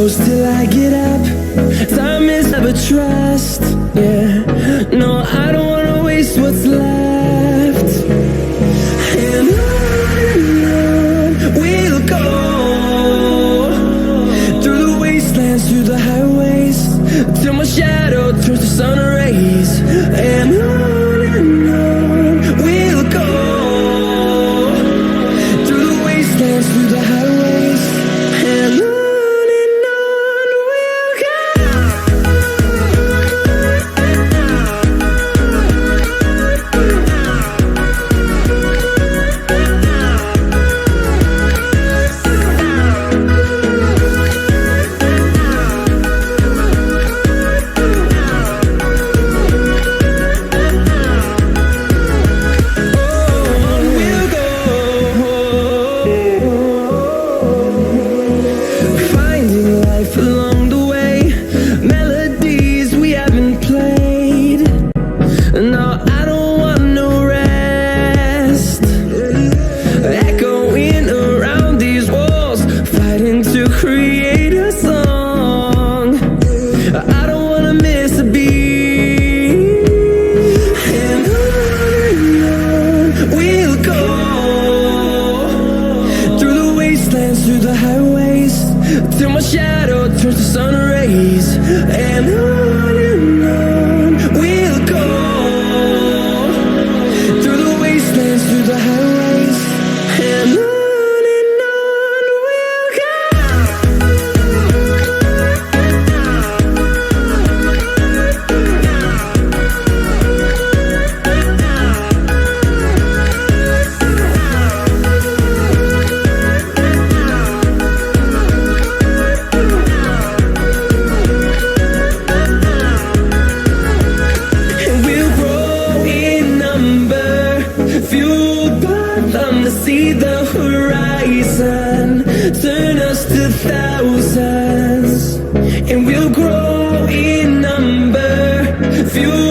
close till I get up. Time is never trust, yeah. No, I don't wanna waste what's left. And on we'll go, through the wastelands, through the highways, till my shadow turns to sun rays. And on we'll go, through the wastelands, through the highways, and on we'll go. Along the way, melodies we haven't played. No, I don't want no rest. Echoing around these walls, fighting to create a song. I don't wanna miss a beat. And on we'll go, through the wastelands, through the highways, till my shadow turns to sun rays. And on we'll go, through the wastelands, through the highways, and on we'll go. Fueled by them to see the horizon, turn us to thousands, and we'll grow in number. Fueled